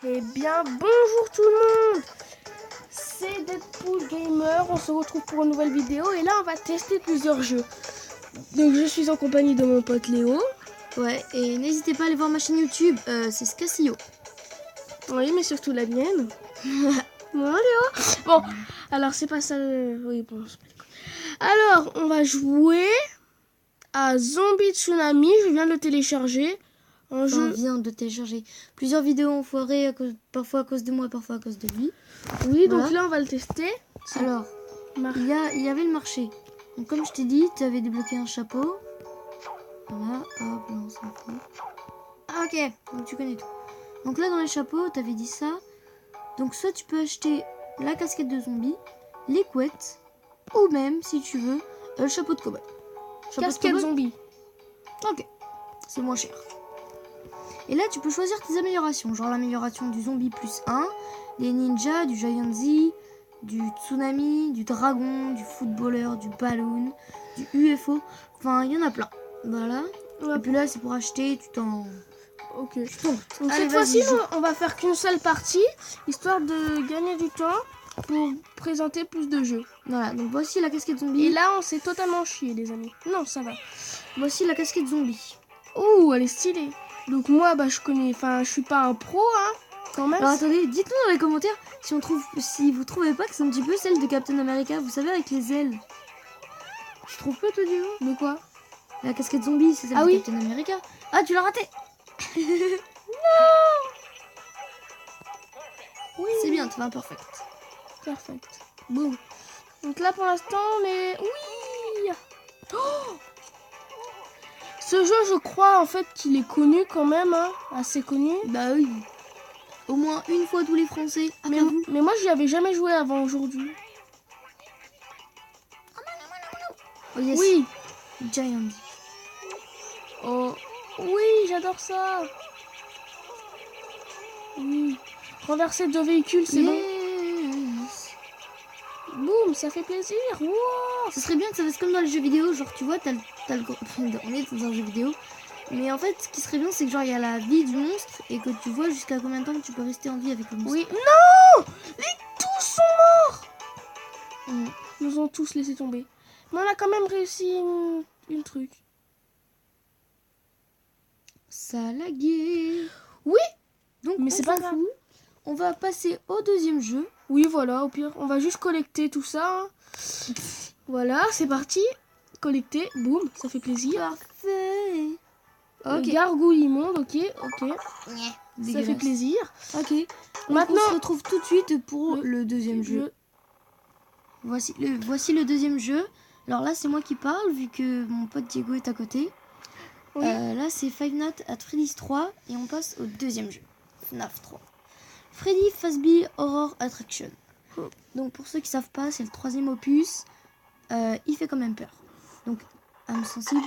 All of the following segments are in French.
Eh bien, bonjour tout le monde. C'est Deadpool Gamer, on se retrouve pour une nouvelle vidéo et là on va tester plusieurs jeux. Donc je suis en compagnie de mon pote Léo. Ouais, et n'hésitez pas à aller voir ma chaîne YouTube, c'est Scassio. Oui, mais surtout la mienne. Bon, Léo. Bon, alors c'est pas ça. Oui, bon, c'est pas les couilles. Alors, on va jouer à Zombie Tsunami. Je viens de le télécharger. Un On jeu. vient de télécharger plusieurs vidéos en foiré, parfois à cause de moi, parfois à cause de lui. Oui, Voilà. donc là on va le tester. Alors, il y avait le marché. Donc comme je t'ai dit, tu avais débloqué un chapeau. Voilà, hop, non, ça fout. Ah ok, donc tu connais tout. Donc là dans les chapeaux, tu avais dit ça. Donc soit tu peux acheter la casquette de zombie, les couettes, ou même, si tu veux, le chapeau de cowboy. Casquette zombie. Ok, c'est moins cher. Et là, tu peux choisir tes améliorations, genre l'amélioration du zombie plus 1, des ninjas, du Giant Z, du tsunami, du dragon, du footballeur, du balloon, du UFO. Enfin, il y en a plein. Voilà. Ouais. Et puis là, c'est pour acheter, tu t'en... Ok. Donc, Donc allez, cette fois-ci, vas-y, on va faire qu'une seule partie, histoire de gagner du temps pour présenter plus de jeux. Voilà, donc voici la casquette zombie. Et là, on s'est totalement chié, les amis. Non, ça va. Voici la casquette zombie. Ouh, elle est stylée. Donc moi, bah, je connais, enfin, je suis pas un pro, hein, quand même. Alors attendez, dites-nous dans les commentaires si vous trouvez pas que c'est un petit peu celle de Captain America, vous savez, avec les ailes. Tu trouves pas, toi, Diego? De quoi? La casquette zombie, c'est celle Ah de oui. Captain America. Ah, tu l'as raté. Non. Oui. C'est bien, tu vas perfect. Perfect. Boum. Donc là, pour l'instant, on est... Oui. Oh, ce jeu, je crois, en fait, qu'il est connu quand même, hein, assez connu. Bah oui. Au moins une fois tous les Français. Mais moi, j'y avais jamais joué avant aujourd'hui. Oh yes. Oui. Giant. Oh. Oui, j'adore ça. Oui. Renverser deux véhicules, c'est bon. Boum, ça fait plaisir. Wow. Ce serait bien que ça fasse comme dans les jeux vidéo. Genre, tu vois, on est dans un jeu vidéo. Mais en fait, ce qui serait bien, c'est que genre, il y a la vie du monstre et que tu vois jusqu'à combien de temps tu peux rester en vie avec le monstre. Oui. Non. Tous sont morts. Ils nous ont tous laissé tomber. Mais on a quand même réussi une truc. Ça a lagué. Oui. Donc, mais c'est pas grave. On va passer au deuxième jeu. Oui, voilà, au pire, on va juste collecter tout ça. Hein. Voilà, c'est parti. Collecter, boum, ça fait plaisir. Parfait. Ok. Gargouille immonde, ok. Ça fait plaisir. Ok. Maintenant, on se retrouve tout de suite pour le deuxième jeu. Voici le deuxième jeu. Alors là, c'est moi qui parle, vu que mon pote Diego est à côté. Oui. Là, c'est Five Nights at Freddy's 3, et on passe au deuxième jeu, FNAF 3. Freddy Fazbear Horror Attraction. Donc, pour ceux qui savent pas, c'est le troisième opus. Il fait quand même peur. Donc, âme sensible.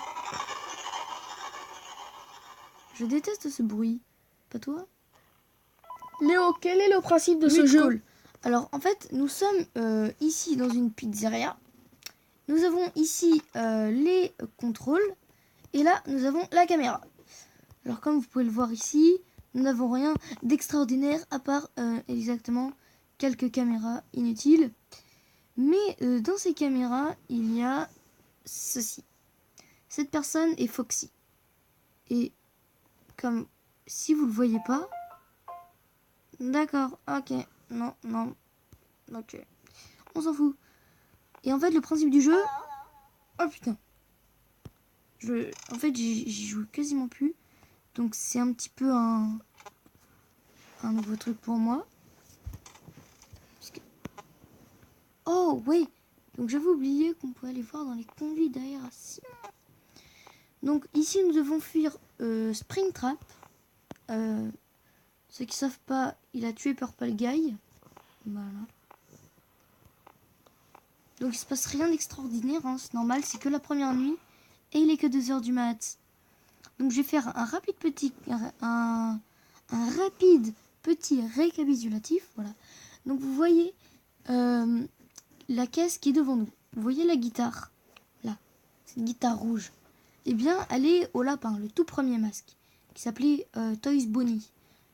Je déteste ce bruit. Pas toi? Léo, quel est le principe de ce jeu? Alors, en fait, nous sommes ici dans une pizzeria. Nous avons ici les contrôles. Et là, nous avons la caméra. Alors, comme vous pouvez le voir ici, nous n'avons rien d'extraordinaire à part exactement quelques caméras inutiles. Mais dans ces caméras, il y a ceci. Cette personne est Foxy. Et comme si vous ne le voyez pas... D'accord, ok. Non. Ok. On s'en fout. Et en fait, le principe du jeu... Oh putain. En fait, j'y joue quasiment plus. Donc, c'est un petit peu un nouveau truc pour moi. Oh, oui. Donc, j'avais oublié qu'on pouvait aller voir dans les conduits d'aération. Donc, ici, nous devons fuir Springtrap. Ceux qui savent pas, il a tué Purple Guy. Voilà. Donc, il se passe rien d'extraordinaire. Hein, c'est normal, c'est que la première nuit. Et il est que 2h du mat. Donc, je vais faire un rapide petit récapitulatif. Voilà. Donc, vous voyez la caisse qui est devant nous. Vous voyez la guitare. Là, cette guitare rouge. Eh bien, elle est au lapin, le tout premier masque, qui s'appelait Toys Bonnie.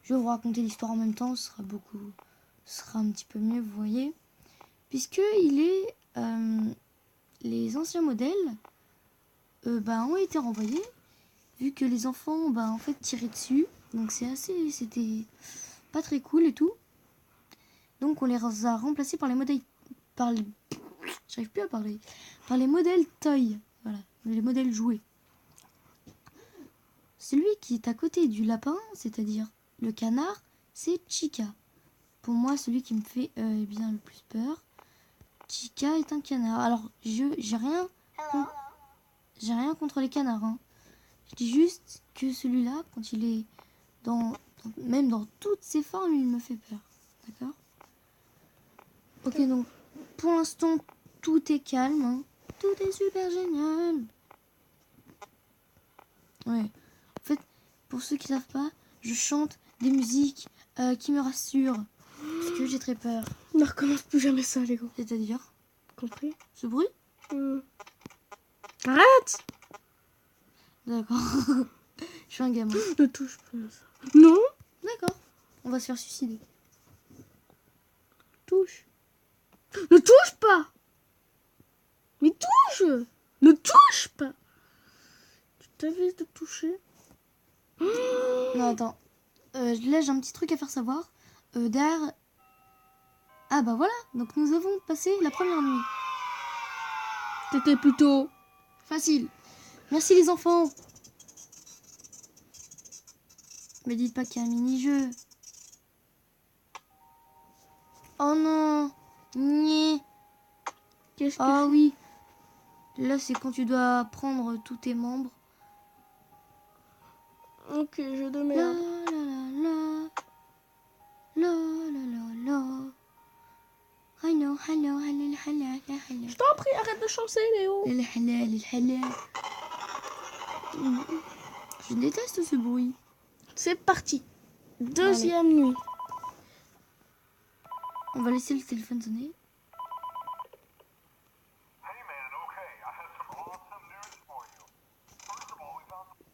Je vais vous raconter l'histoire en même temps, ce sera un petit peu mieux, vous voyez. Puisque les anciens modèles ont été renvoyés, vu que les enfants en fait tiraient dessus. Donc c'était pas très cool et tout. Donc on les a remplacés par les modèles, j'arrive plus à parler, par les modèles toy, voilà, les modèles jouets. Celui qui est à côté du lapin, c'est-à-dire le canard, c'est Chica. Pour moi, celui qui me fait bien le plus peur, Chica est un canard. Alors, j'ai rien contre les canards. Hein. Je dis juste que celui-là, quand il est même dans toutes ses formes, il me fait peur. D'accord? Ok, donc, pour l'instant, tout est calme. Hein. Tout est super génial. Ouais. En fait, pour ceux qui ne savent pas, je chante des musiques qui me rassurent. Parce que j'ai très peur. Ne recommence plus jamais ça, les gars. C'est-à-dire? Compris? Ce bruit? Arrête! D'accord. Je suis un gamin. Ne touche plus à ça. Non? D'accord. On va se faire suicider. Touche. Ne touche pas! Mais touche! Ne touche pas! Tu t'avais de toucher? Non, attends. Là, j'ai un petit truc à faire savoir. Derrière... Ah bah voilà. Donc nous avons passé la première nuit. C'était plutôt Facile. Merci les enfants. Me dites pas qu'il y a un mini-jeu. Oh non. Nyeh. Qu'est-ce que Ah oui. Là, c'est quand tu dois prendre tous tes membres. Ok, jeu de La merde. la la la. La la la la. Hello, hello, hello, hello, hello. Je t'en prie, arrête de chanter, Léo. Je déteste ce bruit. C'est parti. Deuxième nuit. On va laisser le téléphone sonner.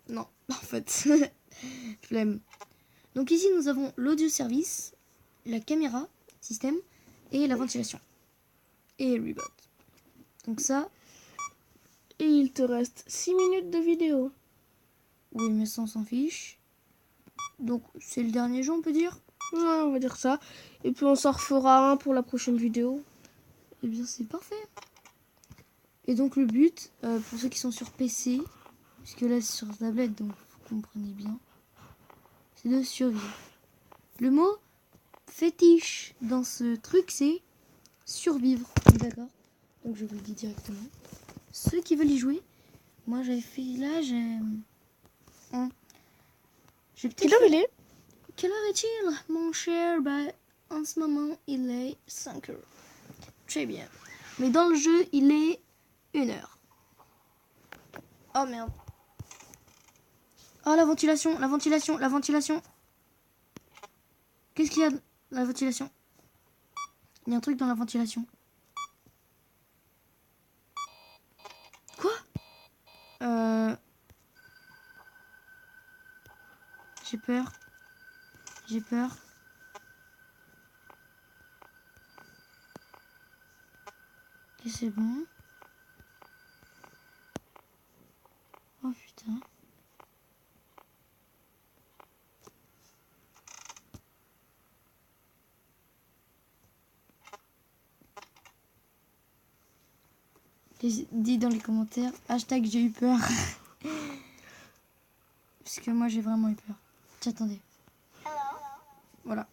Non, en fait, flemme. Donc ici, nous avons l'audio service, la caméra, système, et la ventilation. Et le reboot. Donc ça, Et il te reste 6 minutes de vidéo. oui, mais ça, on s'en fiche. Donc, c'est le dernier jeu, on peut dire. Ouais, on va dire ça. Et puis on s'en refera un pour la prochaine vidéo. Eh bien, c'est parfait. Et donc, le but, pour ceux qui sont sur PC, puisque là, c'est sur tablette, donc vous comprenez bien, c'est de survivre. Le mot fétiche dans ce truc, c'est survivre. D'accord? Donc, je vous le dis directement. Ceux qui veulent y jouer, moi, j'avais fait là, j'ai peut-être Quelle heure il est? Quelle heure est-il, mon cher? En ce moment, il est 5 heures. Très bien. Mais dans le jeu, il est 1 heure. Oh merde. Oh, la ventilation, la ventilation, la ventilation. Qu'est-ce qu'il y a? La ventilation. Il y a un truc dans la ventilation. Quoi? J'ai peur. J'ai peur. Et c'est bon. Oh putain. Dis dans les commentaires, hashtag j'ai eu peur. Parce que moi j'ai vraiment eu peur. Attendez. Voilà.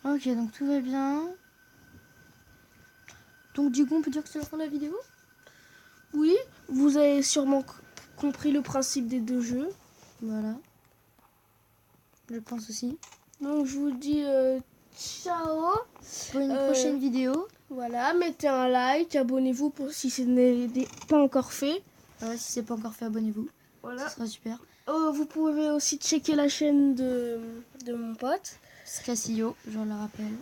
Ok, donc tout va bien. Donc du coup, on peut dire que c'est la fin de la vidéo? Oui, vous avez sûrement compris le principe des deux jeux. Voilà. Je pense aussi. Donc je vous dis ciao. Pour une prochaine vidéo. Voilà, mettez un like, abonnez-vous pour si ce n'est pas encore fait. Si c'est pas encore fait, abonnez-vous. Voilà. Ce sera super. Vous pouvez aussi checker la chaîne de mon pote. Scassillo, je le rappelle.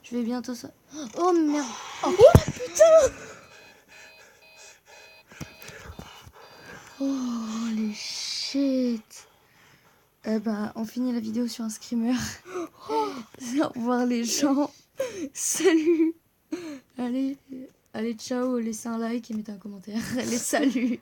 Je vais bientôt ça. Oh merde. Oh putain. Oh les shit. On finit la vidéo sur un screamer. Au revoir les gens. Salut. Allez, ciao, laissez un like et mettez un commentaire. Allez, salut.